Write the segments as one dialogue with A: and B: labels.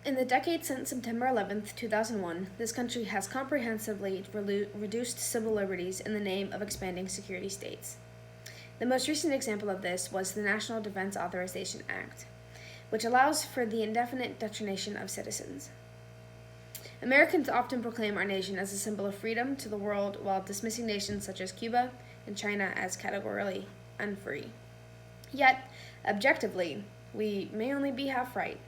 A: In the decade since September 11th, 2001, this country has comprehensively reduced civil liberties in the name of expanding security states. The most recent example of this was the National Defense Authorization Act, which allows for the indefinite detention of citizens. Americans often proclaim our nation as a symbol of freedom to the world while dismissing nations such as Cuba and China as categorically unfree. Yet, objectively, we may only be half right.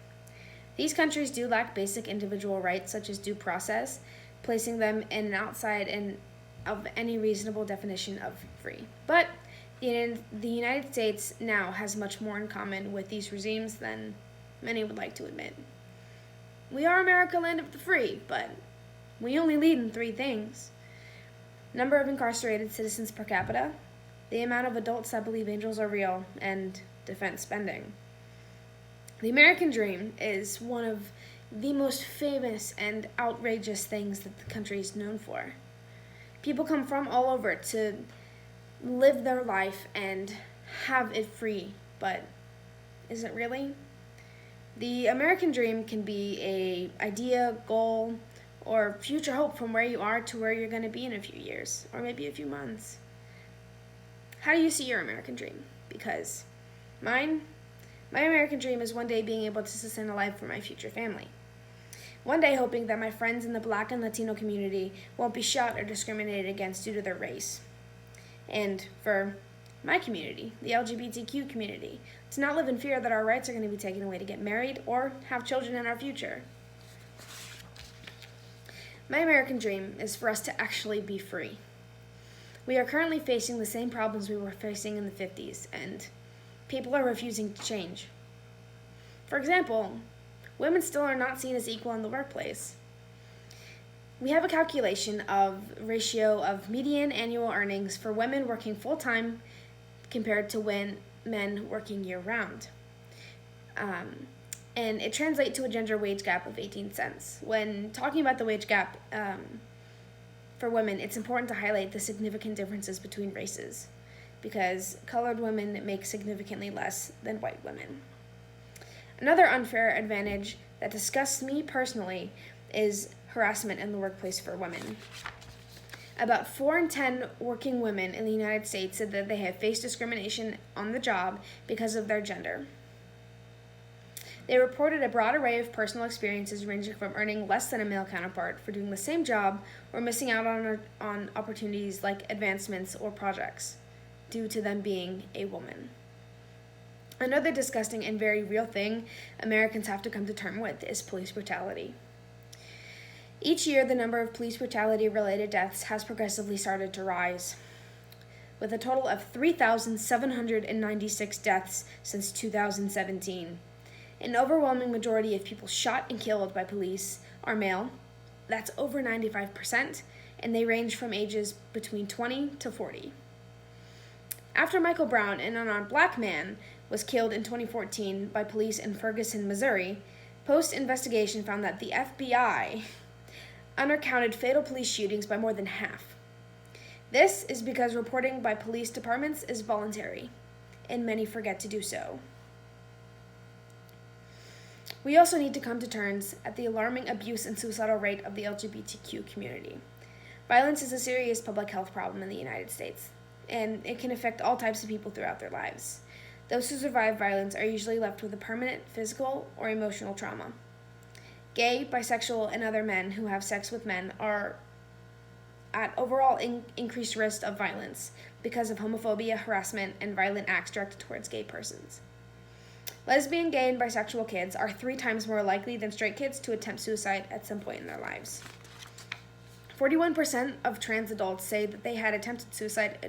A: These countries do lack basic individual rights such as due process, placing them in an outside of any reasonable definition of free. But the United States now has much more in common with these regimes than many would like to admit. We are America, land of the free, but we only lead in three things: number of incarcerated citizens per capita, the amount of adults that believe angels are real, and defense spending. The American dream is one of the most famous and outrageous things that the country is known for. People come from all over to live their life and have it free, but is it really? The American dream can be an idea, goal, or future hope from where you are to where you're going to be in a few years, or maybe a few months. How do you see your American dream? Because my American dream is one day being able to sustain a life for my future family. One day hoping that my friends in the Black and Latino community won't be shot or discriminated against due to their race. And for my community, the LGBTQ community, to not live in fear that our rights are going to be taken away to get married or have children in our future. My American dream is for us to actually be free. We are currently facing the same problems we were facing in the 50s, and people are refusing to change. For example, women still are not seen as equal in the workplace. We have a calculation of ratio of median annual earnings for women working full-time compared to men working year-round. And it translates to a gender wage gap of 18 cents. When talking about the wage gap for women, it's important to highlight the significant differences between races, because colored women make significantly less than white women. Another unfair advantage that disgusts me personally is harassment in the workplace for women. About 4 in 10 working women in the United States said that they have faced discrimination on the job because of their gender. They reported a broad array of personal experiences ranging from earning less than a male counterpart for doing the same job or missing out on opportunities like advancements or projects due to them being a woman. Another disgusting and very real thing Americans have to come to terms with is police brutality. Each year, the number of police brutality-related deaths has progressively started to rise, with a total of 3,796 deaths since 2017. An overwhelming majority of people shot and killed by police are male. That's over 95%, and they range from ages between 20 to 40. After Michael Brown, an unarmed black man, was killed in 2014 by police in Ferguson, Missouri, post-investigation found that the FBI undercounted fatal police shootings by more than half. This is because reporting by police departments is voluntary, and many forget to do so. We also need to come to terms at the alarming abuse and suicidal rate of the LGBTQ community. Violence is a serious public health problem in the United States, and it can affect all types of people throughout their lives. Those who survive violence are usually left with a permanent physical or emotional trauma. Gay, bisexual, and other men who have sex with men are at overall increased risk of violence because of homophobia, harassment, and violent acts directed towards gay persons. Lesbian, gay, and bisexual kids are 3 times more likely than straight kids to attempt suicide at some point in their lives. 41% of trans adults say that they had attempted suicide,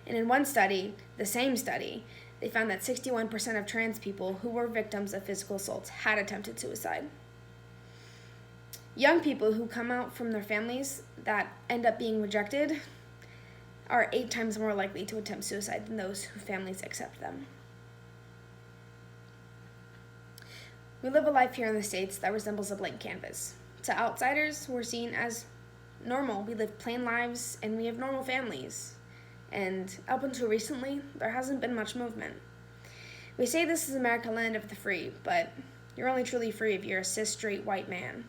A: and in one study, the same study, they found that 61% of trans people who were victims of physical assaults had attempted suicide. Young people who come out from their families that end up being rejected are 8 times more likely to attempt suicide than those whose families accept them. We live a life here in the States that resembles a blank canvas. To outsiders, we're seen as normal. We live plain lives and we have normal families. And up until recently, there hasn't been much movement. We say this is America, land of the free, but You're only truly free if you're a cis straight white man.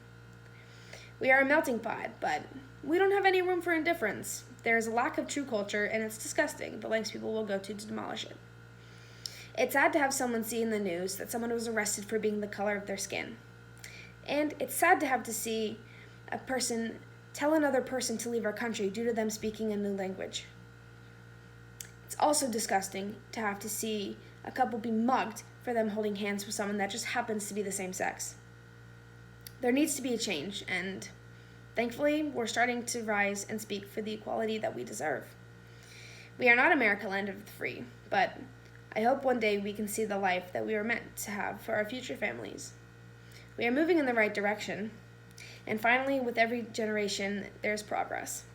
A: We are a melting pot, but we don't have any room for indifference. There is a lack of true culture, and it's disgusting the lengths people will go to demolish it. It's sad to have someone see in the news that someone was arrested for being the color of their skin. And it's sad to have to see a person tell another person to leave our country due to them speaking a new language. It's also disgusting to have to see a couple be mugged for them holding hands with someone that just happens to be the same sex. There needs to be a change, and thankfully, we're starting to rise and speak for the equality that we deserve. We are not America, land of the free, but I hope one day we can see the life that we were meant to have for our future families. We are moving in the right direction, and finally, with every generation, there's progress.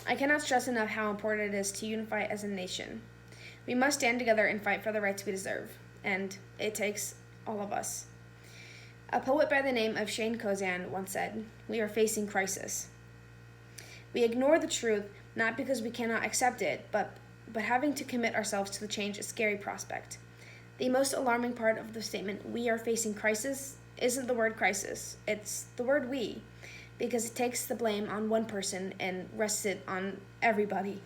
A: I cannot stress enough how important it is to unify as a nation. We must stand together and fight for the rights we deserve, and it takes all of us. A poet by the name of Shane Kozan once said, "We are facing crisis." We ignore the truth not because we cannot accept it, but having to commit ourselves to the change is a scary prospect. The most alarming part of the statement, "we are facing crisis," isn't the word crisis, it's the word we, because it takes the blame on one person and rests it on everybody.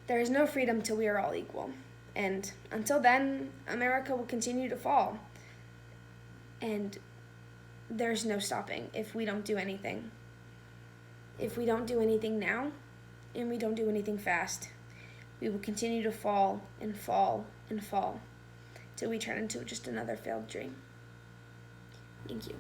A: There is no freedom till we are all equal. And until then, America will continue to fall. And there's no stopping if we don't do anything. If we don't do anything now, and we don't do anything fast, we will continue to fall and fall and fall till we turn into just another failed dream. Thank you.